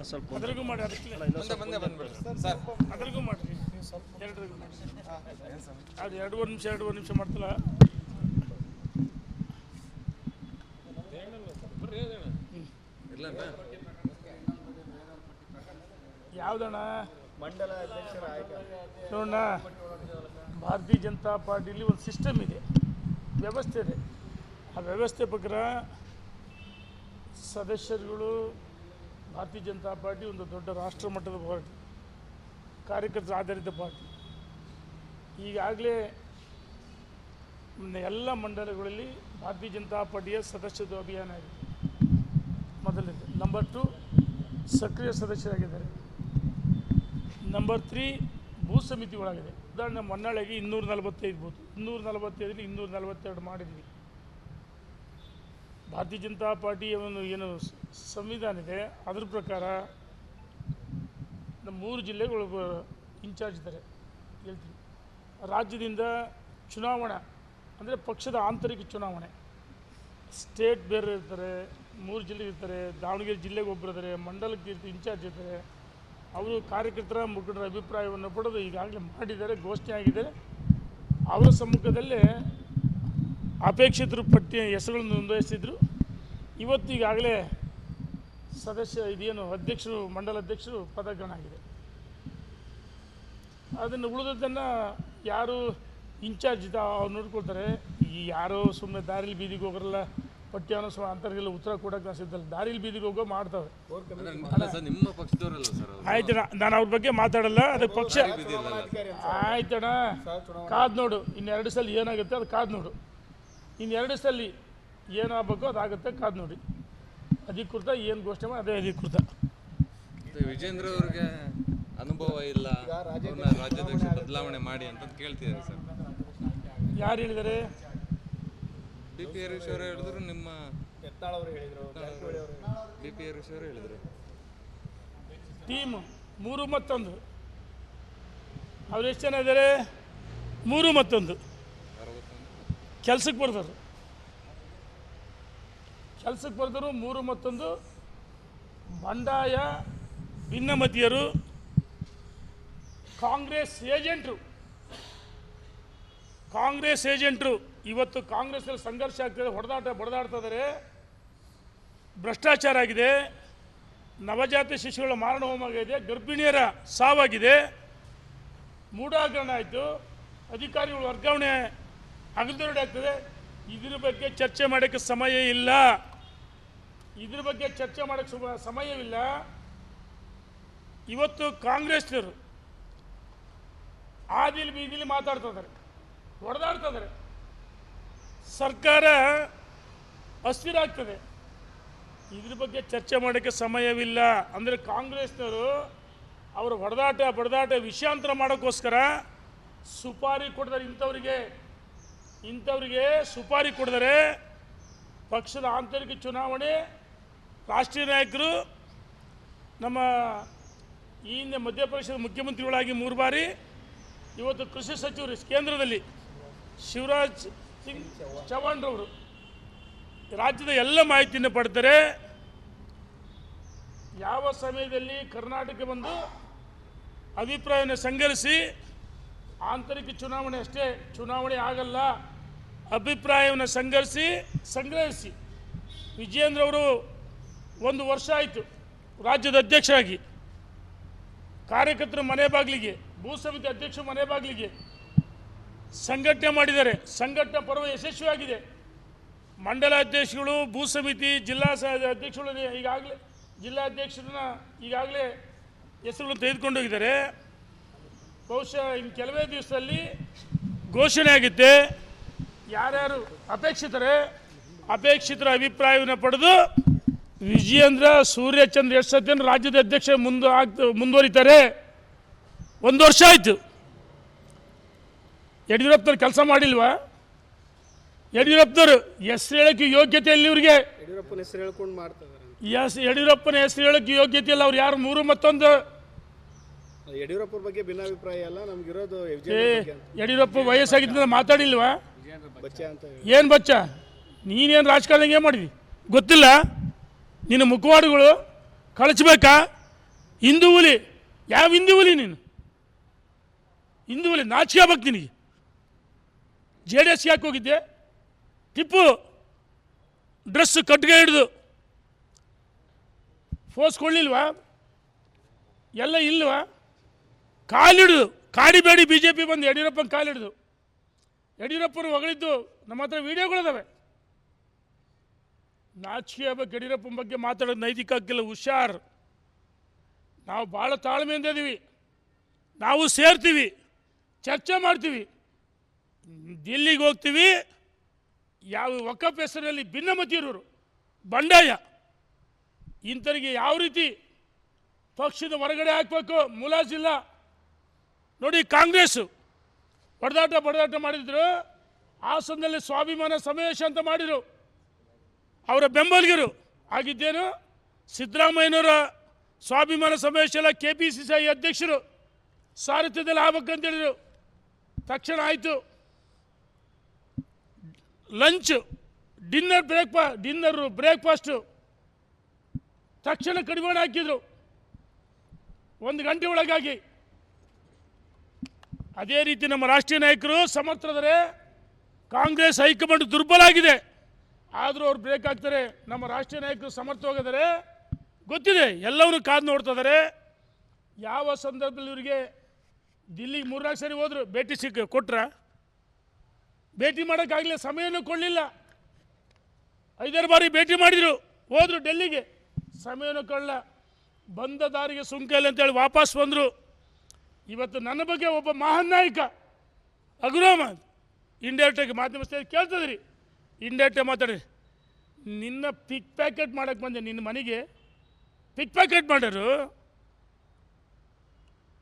ಸ್ವಲ್ಪ ಅದ್ರಿಗೂ ಮಾಡಿ ಅದಕ್ಕೆ ಅದ್ರಿಗೂ ಮಾಡಿರಿ ಎರಡರಿಗೂ ಮಾಡಿ ಅದು ಎರಡೂವರೆ ನಿಮಿಷ ಮಾಡ್ತಲ್ಲ ಯಾವುದಣ್ಣ ಮಂಡಲ ಅಧ್ಯಕ್ಷರ ಆಯ್ಕೆ ನೋಡೋಣ. ಭಾರತೀಯ ಜನತಾ ಪಾರ್ಟಿಲಿ ಒಂದು ಸಿಸ್ಟಮ್ ಇದೆ, ವ್ಯವಸ್ಥೆ ಇದೆ. ಆ ವ್ಯವಸ್ಥೆ ಪ್ರಕಾರ ಸದಸ್ಯರುಗಳು ಭಾರತೀಯ ಜನತಾ ಪಾರ್ಟಿ ಒಂದು ದೊಡ್ಡ ರಾಷ್ಟ್ರ ಮಟ್ಟದ ಪಾರ್ಟಿ, ಕಾರ್ಯಕರ್ತರ ಆಧಾರಿತ ಪಾರ್ಟಿ. ಈಗಾಗಲೇ ಎಲ್ಲ ಮಂಡಲಗಳಲ್ಲಿ ಭಾರತೀಯ ಜನತಾ ಪಾರ್ಟಿಯ ಸದಸ್ಯತ್ವ ಅಭಿಯಾನ ಆಗಿದೆ. ಮೊದಲಿದೆ. ನಂಬರ್ 2 ಸಕ್ರಿಯ ಸದಸ್ಯರಾಗಿದ್ದಾರೆ. ನಂಬರ್ 3 ಭೂ ಸಮಿತಿಗಳಾಗಿದೆ. ಉದಾಹರಣೆ ಮನ್ನಾಳೆಗೆ 245 ಬೂತ್, 245 242 ಮಾಡಿದ್ವಿ. ಭಾರತೀಯ ಜನತಾ ಪಾರ್ಟಿಯ ಏನು ಸಂವಿಧಾನ ಇದೆ ಅದ್ರ ಪ್ರಕಾರ ನಮ್ಮ 3 ಜಿಲ್ಲೆಗಳು ಇನ್ಚಾರ್ಜ್ ಇದ್ದಾರೆ. ಹೇಳ್ತೀವಿ ರಾಜ್ಯದಿಂದ ಚುನಾವಣಾ ಅಂದರೆ ಪಕ್ಷದ ಆಂತರಿಕ ಚುನಾವಣೆ, ಸ್ಟೇಟ್ ಬೇರೆ ಇರ್ತಾರೆ, 3 ಜಿಲ್ಲೆ ಇರ್ತಾರೆ. ದಾವಣಗೆರೆ ಜಿಲ್ಲೆಗೆ ಒಬ್ಬರು ಇದ್ದಾರೆ, ಮಂಡಲಕ್ಕೆ ಇನ್ಚಾರ್ಜ್ ಇರ್ತಾರೆ. ಅವರು ಕಾರ್ಯಕರ್ತರ ಮುಖಂಡರ ಅಭಿಪ್ರಾಯವನ್ನು ಪಡೆದು ಈಗಾಗಲೇ ಮಾಡಿದ್ದಾರೆ, ಘೋಷಣೆ ಆಗಿದೆ. ಅವರ ಸಮ್ಮುಖದಲ್ಲೇ ಅಪೇಕ್ಷಿತರು ಪಟ್ಟಿ ಹೆಸರುಗಳನ್ನು ನೋಂದಾಯಿಸಿದ್ರು. ಇವತ್ತು ಈಗಾಗಲೇ ಇದೇನು ಅಧ್ಯಕ್ಷರು, ಮಂಡಲ ಅಧ್ಯಕ್ಷರು ಪದಗ್ರಹಣ ಆಗಿದೆ. ಅದನ್ನು ಉಳಿದದ್ದನ್ನು ಯಾರು ಇನ್ಚಾರ್ಜ್ ಇದ್ದ ಅವ್ರು ನೋಡ್ಕೊಳ್ತಾರೆ. ಈ ಯಾರೋ ಸುಮ್ಮನೆ ದಾರಿಲಿ ಬೀದಿಗೆ ಹೋಗೋರಲ್ಲ, ಪಠ್ಯಾನ ಅಂತರ್ಗೆಲ್ಲ ಉತ್ತರ ಕೊಡೋಕೆ ಸಿದ್ದಲ್ಲ. ದಾರಿಲಿ ಬೀದಿಗೆ ಹೋಗೋ ಮಾಡ್ತವೆ. ಆಯ್ತಣ್ಣ, ನಾನು ಅವ್ರ ಬಗ್ಗೆ ಮಾತಾಡಲ್ಲ. ಅದಕ್ಕೆ ಪಕ್ಷ ಆಯ್ತಣ್ಣ, ಕಾದು ನೋಡು. ಇನ್ನೆರಡು ಸಲ ಏನಾಗುತ್ತೆ ಅದು ಕಾದು ನೋಡು. ಇನ್ನೆರಡು ಸಲ ಏನಾಗಬೇಕು ಅದಾಗುತ್ತೆ, ಕಾದು ನೋಡಿ. ಅಧಿಕೃತ ಏನು ಘೋಷಣೆ ಮಾಡಿ ಅದೇ ಅಧಿಕೃತ. ವಿಜೇಂದ್ರ ಅವ್ರಿಗೆ ಅನುಭವ ಇಲ್ಲ, ರಾಜ್ಯಾಧ್ಯಕ್ಷ ಬದಲಾವಣೆ ಮಾಡಿ ಅಂತ ಕೇಳ್ತಿದ್ದಾರೆ ಸರ್. ಯಾರು ಹೇಳಿದ್ದಾರೆ? DP ಹರೀಶ್ ಅವರು ಹೇಳಿದ್ರು, ನಿಮ್ಮ ಯತ್ನಾಳ್ ಅವರು ಹೇಳಿದ್ರು, DP ಹರೀಶ್ ಅವರು ಹೇಳಿದ್ರು. ಟೀಮ್ 3 ಮತ್ತು 1 ಅವ್ರು ಎಷ್ಟು ಜನ ಇದ್ದಾರೆ? 3 ಮತ್ತು 1 ಕೆಲಸಕ್ಕೆ ಬರ್ತಾರೆ. 3 ಮತ್ತು 1 ಬಂಡಾಯ ಭಿನ್ನಮತೀಯರು, ಕಾಂಗ್ರೆಸ್ ಏಜೆಂಟ್ರು ಇವತ್ತು ಕಾಂಗ್ರೆಸ್ನಲ್ಲಿ ಸಂಘರ್ಷ ಆಗ್ತದೆ, ಬಡದಾಡ್ತಾ ಇದ್ದಾರೆ. ಭ್ರಷ್ಟಾಚಾರ ಆಗಿದೆ, ನವಜಾತ ಶಿಶುಗಳ ಮಾರಣ ಹೋಮ ಆಗಿದೆ, ಗರ್ಭಿಣಿಯರ ಸಾವಾಗಿದೆ, ಮೂಢಾಗರಣ ಆಯಿತು, ಅಧಿಕಾರಿಗಳು ವರ್ಗಾವಣೆ ಅಗಲದೊರಡೆ ಆಗ್ತದೆ. ಇದ್ರ ಬಗ್ಗೆ ಚರ್ಚೆ ಮಾಡೋಕ್ಕೆ ಸಮಯವಿಲ್ಲ. ಇವತ್ತು ಕಾಂಗ್ರೆಸ್ನವರು ಆದಿಲ್ ಬೀದಿಲಿ ಮಾತಾಡ್ತಾ ಇದ್ದಾರೆ, ಹೊಡೆದಾಡ್ತಾ ಇದ್ದಾರೆ. ಸರ್ಕಾರ ಅಸ್ಥಿರ ಆಗ್ತದೆ. ಇದ್ರ ಬಗ್ಗೆ ಚರ್ಚೆ ಮಾಡೋಕ್ಕೆ ಸಮಯವಿಲ್ಲ. ಅಂದರೆ ಕಾಂಗ್ರೆಸ್ನವರು ಅವರ ಬಡದಾಟ ವಿಷಯಾಂತರ ಮಾಡೋಕ್ಕೋಸ್ಕರ ಸುಪಾರಿ ಕೊಡ್ತಾರೆ. ಇಂಥವ್ರಿಗೆ ಸುಪಾರಿ ಕೊಡಿದರೆ ಪಕ್ಷದ ಆಂತರಿಕ ಚುನಾವಣೆ, ರಾಷ್ಟ್ರೀಯ ನಾಯಕರು, ನಮ್ಮ ಈ ಹಿಂದೆ ಮಧ್ಯಪ್ರದೇಶದ ಮುಖ್ಯಮಂತ್ರಿಗಳಾಗಿ 3 ಬಾರಿ, ಇವತ್ತು ಕೃಷಿ ಸಚಿವರು ಕೇಂದ್ರದಲ್ಲಿ ಶಿವರಾಜ್ ಸಿಂಗ್ ಚೌಹಾಣ್ರವರು ರಾಜ್ಯದ ಎಲ್ಲ ಮಾಹಿತಿಯನ್ನು ಪಡ್ತಾರೆ. ಯಾವ ಸಮಯದಲ್ಲಿ ಕರ್ನಾಟಕ ಬಂದು ಅಭಿಪ್ರಾಯವನ್ನು ಸಂಗ್ರಹಿಸಿ, ಆಂತರಿಕ ಚುನಾವಣೆ ಅಷ್ಟೇ, ಚುನಾವಣೆ ಆಗಲ್ಲ, ಅಭಿಪ್ರಾಯವನ್ನು ಸಂಗ್ರಹಿಸಿ ವಿಜೇಂದ್ರ ಅವರು 1 ವರ್ಷ ಆಯಿತು ರಾಜ್ಯದ ಅಧ್ಯಕ್ಷರಾಗಿ. ಕಾರ್ಯಕರ್ತರ ಮನೆ ಬಾಗಿಲಿಗೆ, ಭೂ ಸಮಿತಿ ಅಧ್ಯಕ್ಷರ ಮನೆ ಬಾಗಿಲಿಗೆ ಸಂಘಟನೆ ಮಾಡಿದ್ದಾರೆ. ಸಂಘಟನಾ ಪರ್ವ ಯಶಸ್ವಿಯಾಗಿದೆ. ಮಂಡಲ ಅಧ್ಯಕ್ಷಗಳು, ಭೂ ಸಮಿತಿ, ಜಿಲ್ಲಾ ಅಧ್ಯಕ್ಷಗಳು ಈಗಾಗಲೇ ಜಿಲ್ಲಾಧ್ಯಕ್ಷರನ್ನ ಈಗಾಗಲೇ ಹೆಸರುಗಳು ತೆಗೆದುಕೊಂಡೋಗಿದ್ದಾರೆ. ಬಹುಶಃ ಇನ್ನು ಕೆಲವೇ ದಿವಸದಲ್ಲಿ ಘೋಷಣೆ ಆಗುತ್ತೆ. ಯಾರ್ಯಾರು ಅಪೇಕ್ಷಿತರ ಅಭಿಪ್ರಾಯವನ್ನು ಪಡೆದು ವಿಜಯೇಂದ್ರ ಸೂರ್ಯಚಂದ್ರ ಯಶಸ್ಸನ್ನು ರಾಜ್ಯದ ಅಧ್ಯಕ್ಷ ಮುಂದುವರಿತಾರೆ. 1 ವರ್ಷ ಆಯಿತು. ಯಡಿಯೂರಪ್ಪನವ್ರು ಕೆಲಸ ಮಾಡಿಲ್ವಾ? ಯಡಿಯೂರಪ್ಪನವರು ಹೆಸರು ಹೇಳೋಕ್ಕೆ ಯೋಗ್ಯತೆ ಇಲ್ಲ ಇವ್ರಿಗೆ. ಯಡಿಯೂರಪ್ಪನ ಹೆಸರು ಹೇಳ್ಕೊಂಡು ಮಾಡ್ತಾರೆ. ಯಡಿಯೂರಪ್ಪನ ಹೆಸರು ಹೇಳೋಕ್ಕೆ ಯೋಗ್ಯತೆ ಇಲ್ಲ. ಅವ್ರು ಯಾರು? 3 ಮತ್ತು 1 ಯಡಿಯೂರಪ್ಪರ ಬಗ್ಗೆ ಭಿನ್ನಾಭಿಪ್ರಾಯ ಎಲ್ಲ ನಮ್ಗಿರೋದು. ಯಡಿಯೂರಪ್ಪ ವಯಸ್ಸಾಗಿದ್ದ ಮಾತಾಡಿಲ್ವಾ? ಬಚ್ಚ ಅಂತ ಏನು ಬಚ್ಚ? ನೀನೇನು ರಾಜಕಾರಣಕ್ಕೆ ಏನು ಮಾಡಿದ್ವಿ ಗೊತ್ತಿಲ್ಲ? ನಿನ್ನ ಮುಖವಾಡಗಳು ಕಳಿಸ್ಬೇಕಾ? ಹಿಂದೂ ಹುಲಿ, ಯಾವ ಹಿಂದೂ ಹುಲಿ ನೀನು? ಹಿಂದೂ ಹುಲಿ ನಾಚಿಕೆ ಆಗ್ಬೇಕು ನಿನಗೆ. JDS ಯಾಕೆ ಹೋಗಿದ್ದೆ? ಟಿಪ್ಪು ಡ್ರೆಸ್ ಕಟ್ಗೆ ಹಿಡಿದು ಫೋರ್ಸ್ಕೊಳ್ಳಿಲ್ವಾ? ಎಲ್ಲ ಇಲ್ವಾ? ಕಾಲಿಡಿದು ಕಾಡಿಬೇಡಿ BJP ಬಂದು ಯಡಿಯೂರಪ್ಪನ ಕಾಲಿಡಿದು. ಯಡಿಯೂರಪ್ಪರು ಹೊಗಳಿದ್ದು ನಮ್ಮ ಹತ್ರ ವಿಡಿಯೋಗಳಿದಾವೆ. ನಾಚಿಕೆ ಆಗ್ಬೇಕು. ಯಡಿಯೂರಪ್ಪನ ಬಗ್ಗೆ ಮಾತಾಡೋದು ನೈತಿಕ ಹಕ್ಕಿಲ್ಲ. ಹುಷಾರ್. ನಾವು ಭಾಳ ತಾಳ್ಮೆಯಿಂದ ಇದ್ದೀವಿ. ನಾವು ಸೇರ್ತೀವಿ, ಚರ್ಚೆ ಮಾಡ್ತೀವಿ, ದಿಲ್ಲಿಗೆ ಹೋಗ್ತೀವಿ. ಯಾವ ವಕಫ್ ಹೆಸರಲ್ಲಿ ಭಿನ್ನಮತಿ ಇರೋರು ಬಂಡಾಯ ಇಂಥರಿಗೆ ಯಾವ ರೀತಿ ಪಕ್ಷದ ಹೊರಗಡೆ ಹಾಕಬೇಕು ಮುಲಾಜಿಲ್ಲ. ನೋಡಿ, ಕಾಂಗ್ರೆಸ್ಸು ಬಡದಾಟ ಮಾಡಿದ್ರು. ಹಾಸನದಲ್ಲಿ ಸ್ವಾಭಿಮಾನ ಸಮಾವೇಶ ಅಂತ ಮಾಡಿದರು. ಅವರ ಬೆಂಬಲಿಗರು ಆಗಿದ್ದೇನು ಸಿದ್ದರಾಮಯ್ಯನವರ ಸ್ವಾಭಿಮಾನ ಸಮಾವೇಶ ಎಲ್ಲ KPCCI ಅಧ್ಯಕ್ಷರು ಸಾರಥ್ಯದಲ್ಲಿ ಆಗ್ಬೇಕಂತೇಳಿದರು. ತಕ್ಷಣ ಆಯಿತು. ಲಂಚ್ ಬ್ರೇಕ್ಫಾಸ್ಟು ತಕ್ಷಣ ಕಡಿವಾಣ ಹಾಕಿದರು 1 ಗಂಟೆ ಒಳಗಾಗಿ. ಅದೇ ರೀತಿ ನಮ್ಮ ರಾಷ್ಟ್ರೀಯ ನಾಯಕರು ಸಮರ್ಥರಿದ್ದಾರೆ. ಕಾಂಗ್ರೆಸ್ ಹೈಕಮಾಂಡ್ ದುರ್ಬಲ ಆಗಿದೆ, ಆದರೂ ಅವ್ರು ಬ್ರೇಕ್ ಆಗ್ತಾರೆ. ನಮ್ಮ ರಾಷ್ಟ್ರೀಯ ನಾಯಕರು ಸಮರ್ಥವಾಗಿದ್ದಾರೆ, ಗೊತ್ತಿದೆ, ಎಲ್ಲವನ್ನೂ ಕಾದು ನೋಡ್ತಾ ಇದ್ದಾರೆ. ಯಾವ ಸಂದರ್ಭದಲ್ಲಿ ಇವರಿಗೆ ದಿಲ್ಲಿಗೆ 3-4 ಸರಿ ಹೋದ್ರು, ಭೇಟಿ ಕೊಟ್ರ? ಭೇಟಿ ಮಾಡೋಕ್ಕಾಗಲಿಲ್ಲ, ಸಮಯನೂ ಕೊಡಲಿಲ್ಲ. 5-6 ಬಾರಿ ಭೇಟಿ ಮಾಡಿದರು, ಹೋದರು ಡೆಲ್ಲಿಗೆ, ಸಮಯನೂ ಕೊಡಲ್ಲ. ಬಂದ ದಾರಿಗೆ ಸುಂಕ ಇಲ್ಲ ಅಂತೇಳಿ ವಾಪಸ್ ಬಂದರು. ಇವತ್ತು ನನ್ನ ಬಗ್ಗೆ ಒಬ್ಬ ಮಹಾನ್ ನಾಯಕ ಅಗ್ರೋಮ ಇಂಡೈರೆಕ್ಟಾಗಿ ಮಾಧ್ಯಮ ಕೇಳ್ತದ್ರಿ, ಇಂಡೈರೆಕ್ಟಾಗಿ ಮಾತಾಡಿ, ನಿನ್ನ ಪಿಕ್ ಪ್ಯಾಕೆಟ್ ಮಾಡೋಕ್ಕೆ ಬಂದೆ, ನಿನ್ನ ಮನೆಗೆ ಪಿಕ್ ಪ್ಯಾಕೆಟ್ ಮಾಡೋರು.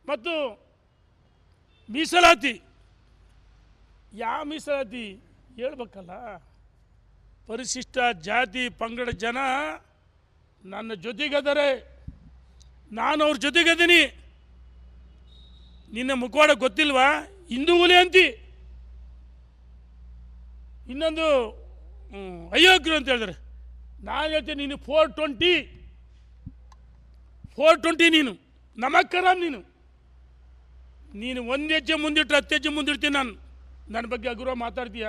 ಮತ್ತು ಮೀಸಲಾತಿ, ಯಾವ ಮೀಸಲಾತಿ ಹೇಳ್ಬೇಕಲ್ಲ. ಪರಿಶಿಷ್ಟ ಜಾತಿ ಪಂಗಡ ಜನ ನನ್ನ ಜೊತೆಗದರೆ, ನಾನು ಅವ್ರ ಜೊತೆಗದೀನಿ. ನಿನ್ನ ಮುಖವಾಡ ಗೊತ್ತಿಲ್ವಾ? ಹಿಂದೂ ಹುಲಿ ಅಂತಿ. ಇನ್ನೊಂದು ಅಯೋಗ್ಯರು ಅಂತ ಹೇಳಿದ್ರೆ, ನಾನು ಹೇಳ್ತೇನೆ ನೀನು 420 ನೀನು ನಮಕ್ಕರಾಮ್. ನೀನು 1 ಹೆಜ್ಜೆ ಮುಂದಿಟ್ರೆ 10 ಹೆಜ್ಜೆ ಮುಂದಿಡ್ತೀನಿ ನಾನು. ನನ್ನ ಬಗ್ಗೆ ಅಗುರ ಮಾತಾಡ್ತೀಯ?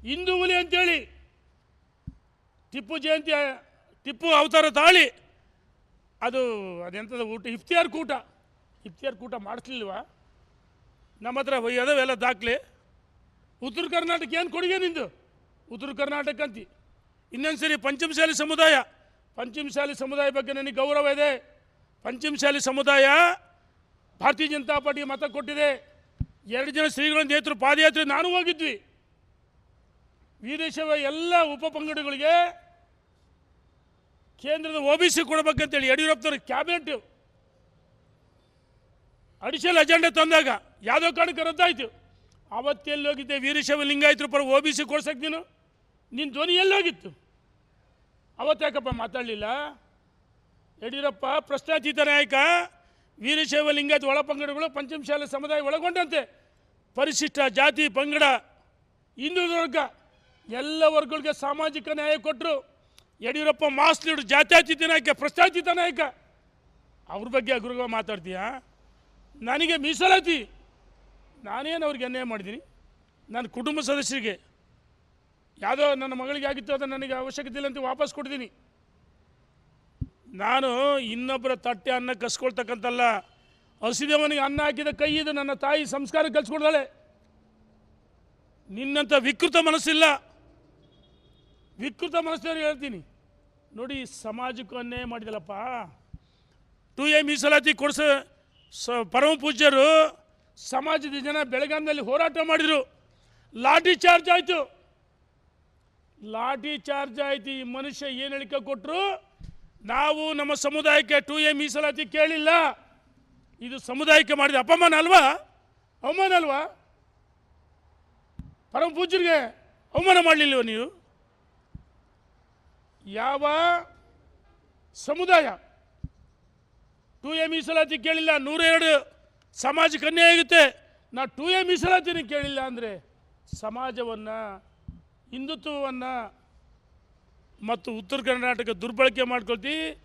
ಹಿಂದೂ ಹುಲಿ ಅಂತೇಳಿ ಟಿಪ್ಪು ಜಯಂತಿ, ಟಿಪ್ಪು ಅವತಾರ ತಾಳಿ ಅದೆಂಥದ್ದು ಊಟ, ಇಫ್ತಿಯಾರ್ ಕೂಟ ಮಾಡಿಸ್ಲಿಲ್ವಾ? ನಮ್ಮ ಹತ್ರ ಅದಾವೆಲ್ಲ ದಾಖಲೆ. ಉತ್ತರ ಕರ್ನಾಟಕ ಏನು ಕೊಡುಗೆ ನಿಂದು? ಉತ್ತರ ಕರ್ನಾಟಕ ಅಂತಿ. ಇನ್ನೊಂದು ಸರಿ ಪಂಚಮಸಾಲಿ ಸಮುದಾಯ ಬಗ್ಗೆ ನನಗೆ ಗೌರವ ಇದೆ. ಪಂಚಮಸಾಲಿ ಸಮುದಾಯ ಭಾರತೀಯ ಜನತಾ ಪಾರ್ಟಿಗೆ ಮತ ಕೊಟ್ಟಿದೆ. 2 ಜನ ಶ್ರೀಗಳ ನೇತೃ ಪಾದಯಾತ್ರೆ ನಾನು ಹೋಗಿದ್ವಿ. ವೀರಶೈವ ಎಲ್ಲ ಉಪಪಂಗಡಗಳಿಗೆ ಕೇಂದ್ರದ OBC ಕೊಡಬೇಕಂತೇಳಿ ಯಡಿಯೂರಪ್ಪನವ್ರ ಕ್ಯಾಬಿನೆಟ್ ಅಡಿಷನಲ್ ಅಜೆಂಡಾ ತಂದಾಗ ಯಾವುದೋ ಕಾರಣಕ್ಕೆ ರದ್ದಾಯಿತು. ಅವತ್ತೆಲ್ಲಿ ಹೋಗಿದ್ದೆ? ವೀರಶೈವ ಲಿಂಗಾಯತರು ಪರ OBC ಕೊಡ್ಸಕ್ಕೆ ನಿನ್ನ ಧ್ವನಿ ಎಲ್ಲೋಗಿತ್ತು? ಅವತ್ತ್ಯಾಕಪ್ಪ ಮಾತಾಡಲಿಲ್ಲ? ಯಡಿಯೂರಪ್ಪ ಪ್ರಶ್ನಾತೀತ ನಾಯಕ. ವೀರಶೈವ ಲಿಂಗಾಯತ ಒಳಪಂಗಡಗಳು ಪಂಚಮಸಾಲಿ ಸಮುದಾಯ ಒಳಗೊಂಡಂತೆ ಪರಿಶಿಷ್ಟ ಜಾತಿ ಪಂಗಡ ಹಿಂದುಳಿದ ವರ್ಗ ಎಲ್ಲ ವರ್ಗಗಳಿಗೆ ಸಾಮಾಜಿಕ ನ್ಯಾಯ ಕೊಟ್ಟರು. ಯಡಿಯೂರಪ್ಪ ಮಾಸ್ ಲೀಡರ್, ಜಾತ್ಯತೀತ ನಾಯಕ, ಪ್ರಶ್ನಾತೀತ ನಾಯಕ. ಅವ್ರ ಬಗ್ಗೆ ಅಗುರಗ ಮಾತಾಡ್ತೀಯಾ? ನನಗೆ ಮೀಸಲಾತಿ, ನಾನೇನು ಅವ್ರಿಗೆ ಅನ್ಯಾಯ ಮಾಡಿದ್ದೀನಿ? ನನ್ನ ಕುಟುಂಬ ಸದಸ್ಯರಿಗೆ ಯಾವುದೋ ನನ್ನ ಮಗಳಿಗೆ ಆಗಿತ್ತು, ಅದನ್ನು ನನಗೆ ಅವಶ್ಯಕತೆ ಇಲ್ಲ ಅಂತ ವಾಪಸ್ ಕೊಡ್ತೀನಿ. ನಾನು ಇನ್ನೊಬ್ಬರ ತಟ್ಟೆ ಅನ್ನ ಕಸ್ಕೊಳ್ತಕ್ಕಂಥಲ್ಲ. ಹಸಿದವನಿಗೆ ಅನ್ನ ಹಾಕಿದ ಕೈ ಇದು. ನನ್ನ ತಾಯಿ ಸಂಸ್ಕಾರ ಕಲಿಸ್ಕೊಡ್ದಾಳೆ. ನಿನ್ನಂಥ ವಿಕೃತ ಮನಸ್ಸಿಲ್ಲ. ವಿಕೃತ ಮನಸ್ಸಿನವ್ರು ಹೇಳ್ತೀನಿ ನೋಡಿ, ಸಮಾಜಕ್ಕೂ ಅನ್ಯಾಯ ಮಾಡಿದಲ್ಲಪ್ಪ. 2A ಮೀಸಲಾತಿ ಕೊಡಿಸ ಪರಮ ಪೂಜ್ಯರು ಸಮಾಜದ ಜನ ಬೆಳಗಾವಿನಲ್ಲಿ ಹೋರಾಟ ಮಾಡಿದರು. ಲಾಠಿ ಚಾರ್ಜ್ ಆಯಿತು. ಈ ಮನುಷ್ಯ ಏನು ಹೇಳಿಕೆ ಕೊಟ್ಟರು? ನಾವು ನಮ್ಮ ಸಮುದಾಯಕ್ಕೆ 2A ಮೀಸಲಾತಿ ಕೇಳಿಲ್ಲ. ಇದು ಸಮುದಾಯಕ್ಕೆ ಮಾಡಿದ ಅಪಮಾನ ಅಲ್ವಾ? ಅವಮಾನ ಅಲ್ವಾ? ಪರಮ ಪೂಜ್ಯರಿಗೆ ಅವಮಾನ ಮಾಡಲಿಲ್ಲವ ನೀವು? ಯಾವ ಸಮುದಾಯ 2A ಮೀಸಲಾತಿ ಕೇಳಿಲ್ಲ? 102 ಸಮಾಜಕ್ಕೆ ಅನ್ಯಾಯ ಆಗುತ್ತೆ. ನಾ 2A ಮೀಸಲಾತಿನ ಕೇಳಿಲ್ಲ ಅಂದರೆ ಸಮಾಜವನ್ನು, ಹಿಂದುತ್ವವನ್ನು ಮತ್ತು ಉತ್ತರ ಕರ್ನಾಟಕ ದುರ್ಬಳಕೆ ಮಾಡ್ಕೊಳ್ತಿ.